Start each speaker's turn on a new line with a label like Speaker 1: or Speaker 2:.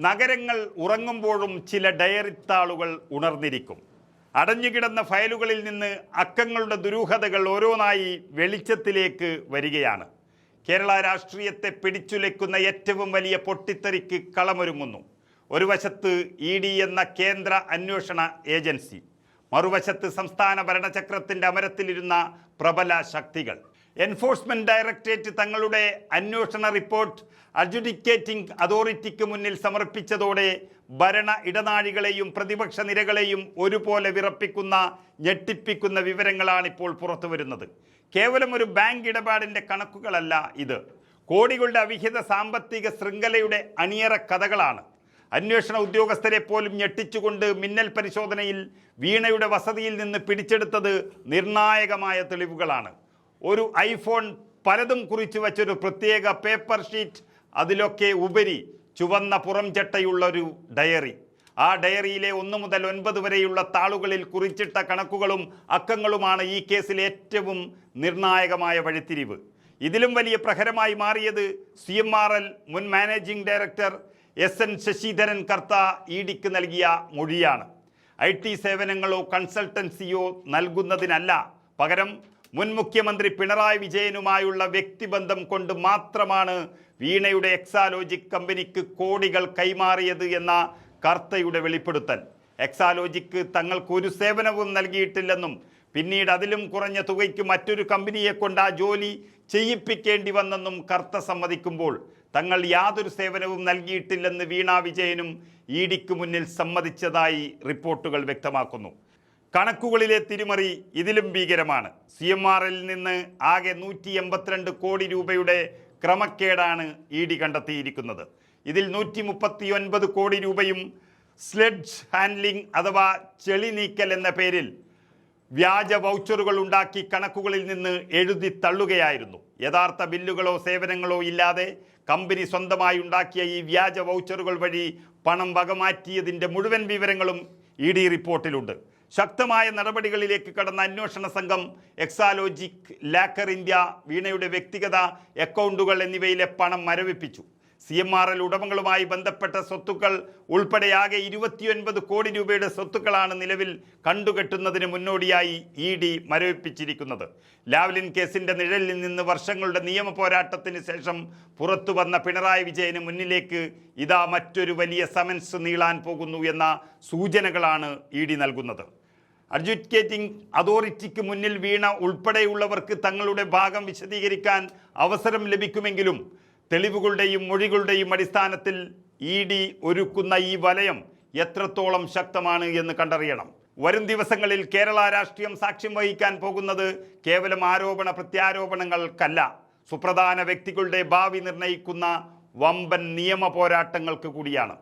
Speaker 1: നഗരങ്ങൾ ഉറങ്ങുമ്പോഴും ചില ഡയറിത്താളുകൾ ഉണർന്നിരിക്കും. അടഞ്ഞുകിടന്ന ഫയലുകളിൽ നിന്ന് അക്കങ്ങളുടെ ദുരൂഹതകൾ ഓരോന്നായി വെളിച്ചത്തിലേക്ക് വരികയാണ്. കേരള രാഷ്ട്രീയത്തെ പിടിച്ചുലയ്ക്കുന്ന ഏറ്റവും വലിയ പൊട്ടിത്തെറിക്ക് കളമൊരുങ്ങുന്നു. ഒരു വശത്ത് ED എന്ന കേന്ദ്ര അന്വേഷണ ഏജൻസി, മറുവശത്ത് സംസ്ഥാന ഭരണചക്രത്തിൻ്റെ അമരത്തിലിരുന്ന പ്രബല ശക്തികൾ. എൻഫോഴ്സ്മെന്റ് ഡയറക്ടറേറ്റ് തങ്ങളുടെ അന്വേഷണ റിപ്പോർട്ട് അഡ്ജുഡിക്കേറ്റിംഗ് അതോറിറ്റിക്ക് മുന്നിൽ സമർപ്പിച്ചതോടെ ഭരണ ഇടനാഴികളെയും പ്രതിപക്ഷ നിരകളെയും ഒരുപോലെ വിറപ്പിക്കുന്ന ഞെട്ടിപ്പിക്കുന്ന വിവരങ്ങളാണ് ഇപ്പോൾ പുറത്തു വരുന്നത്. കേവലം ഒരു ബാങ്ക് ഇടപാടിൻ്റെ കണക്കുകളല്ല ഇത്. കോടികളുടെ അവിഹിത സാമ്പത്തിക ശൃംഖലയുടെ അണിയറ കഥകളാണ്. അന്വേഷണ ഉദ്യോഗസ്ഥരെ പോലും ഞെട്ടിച്ചുകൊണ്ട് മിന്നൽ പരിശോധനയിൽ വീണയുടെ വസതിയിൽ നിന്ന് പിടിച്ചെടുത്തത് നിർണായകമായ തെളിവുകളാണ്. ഒരു ഐഫോൺ, പലതും കുറിച്ചു വച്ചൊരു പ്രത്യേക പേപ്പർ ഷീറ്റ്, അതിലൊക്കെ ഉപരി ചുവന്ന പുറംചട്ടയുള്ളൊരു ഡയറി. ആ ഡയറിയിലെ 1 മുതൽ 9 വരെയുള്ള താളുകളിൽ കുറിച്ചിട്ട കണക്കുകളും അക്കങ്ങളുമാണ് ഈ കേസിലെ ഏറ്റവും നിർണായകമായ വഴിത്തിരിവ്. ഇതിലും വലിയ പ്രഹരമായി മാറിയത് CMRL മുൻ മാനേജിംഗ് ഡയറക്ടർ SN ശശിധരൻ കർത്ത EDക്ക് നൽകിയ മൊഴിയാണ്. IT സേവനങ്ങളോ കൺസൾട്ടൻസിയോ നൽകുന്നതിനല്ല, പകരം മുൻ മുഖ്യമന്ത്രി പിണറായി വിജയനുമായുള്ള വ്യക്തിബന്ധം കൊണ്ട് മാത്രമാണ് വീണയുടെ എക്സാലോജിക് കമ്പനിക്ക് കോടികൾ കൈമാറിയത് എന്ന കർത്തയുടെ വെളിപ്പെടുത്തൽ. എക്സാലോജിക്ക് തങ്ങൾക്കൊരു സേവനവും നൽകിയിട്ടില്ലെന്നും പിന്നീട് അതിലും കുറഞ്ഞ തുകയ്ക്ക് മറ്റൊരു കമ്പനിയെ കൊണ്ട് ആ ജോലി ചെയ്യിപ്പിക്കേണ്ടി വന്നെന്നും കർത്ത സമ്മതിക്കുമ്പോൾ തങ്ങൾ യാതൊരു സേവനവും നൽകിയിട്ടില്ലെന്ന് വീണ വിജയനും EDക്ക് മുന്നിൽ സമ്മതിച്ചതായി റിപ്പോർട്ടുകൾ വ്യക്തമാക്കുന്നു. കണക്കുകളിലെ തിരിമറി ഇതിലും ഭീകരമാണ്. CMRL നിന്ന് ആകെ 182 കോടി രൂപയുടെ ക്രമക്കേടാണ് ED കണ്ടെത്തിയിരിക്കുന്നത്. ഇതിൽ 139 കോടി രൂപയും സ്ലെഡ്ജ് ഹാൻഡ്ലിംഗ് അഥവാ ചെളി നീക്കൽ എന്ന പേരിൽ വ്യാജ വൗച്ചറുകൾ ഉണ്ടാക്കി കണക്കുകളിൽ നിന്ന് എഴുതി തള്ളുകയായിരുന്നു. യഥാർത്ഥ ബില്ലുകളോ സേവനങ്ങളോ ഇല്ലാതെ കമ്പനി സ്വന്തമായി ഉണ്ടാക്കിയ ഈ വ്യാജ വൗച്ചറുകൾ വഴി പണം വകമാറ്റിയതിൻ്റെ മുഴുവൻ വിവരങ്ങളും ED റിപ്പോർട്ടിലുണ്ട്. ശക്തമായ നടപടികളിലേക്ക് കടന്ന അന്വേഷണ സംഘം എക്സാലോജിക്, ലാക്കർ ഇന്ത്യ, വീണയുടെ വ്യക്തിഗത അക്കൗണ്ടുകൾ എന്നിവയിലെ പണം മരവിപ്പിച്ചു. CMRL ഉടമകളുമായി ബന്ധപ്പെട്ട സ്വത്തുക്കൾ ഉൾപ്പെടെയാകെ 29 കോടി രൂപയുടെ സ്വത്തുക്കളാണ് നിലവിൽ കണ്ടുകെട്ടുന്നതിന് മുന്നോടിയായി ED മരവിപ്പിച്ചിരിക്കുന്നത്. ലാവ്ലിൻ കേസിൻ്റെ നിഴലിൽ നിന്ന് വർഷങ്ങളുടെ നിയമ പോരാട്ടത്തിന് ശേഷം പുറത്തു വന്ന പിണറായി വിജയന് മുന്നിലേക്ക് ഇതാ മറ്റൊരു വലിയ സമൻസ് നീളാൻ പോകുന്നു എന്ന സൂചനകളാണ് ED നൽകുന്നത്. അഡ്ജുഡിക്കേറ്റിംഗ് അതോറിറ്റിക്ക് മുന്നിൽ വീണ ഉൾപ്പെടെയുള്ളവർക്ക് തങ്ങളുടെ ഭാഗം വിശദീകരിക്കാൻ അവസരം ലഭിക്കുമെങ്കിലും തെളിവുകളുടെയും മൊഴികളുടെയും അടിസ്ഥാനത്തിൽ ED ഒരുക്കുന്ന ഈ വലയം എത്രത്തോളം ശക്തമാണ് എന്ന് കണ്ടറിയണം. വരും ദിവസങ്ങളിൽ കേരള രാഷ്ട്രീയം സാക്ഷ്യം വഹിക്കാൻ പോകുന്നത് കേവലം ആരോപണ പ്രത്യാരോപണങ്ങൾക്കല്ല, സുപ്രധാന വ്യക്തികളുടെ ഭാവി നിർണ്ണയിക്കുന്ന വമ്പൻ നിയമ പോരാട്ടങ്ങൾക്ക് കൂടിയാണ്.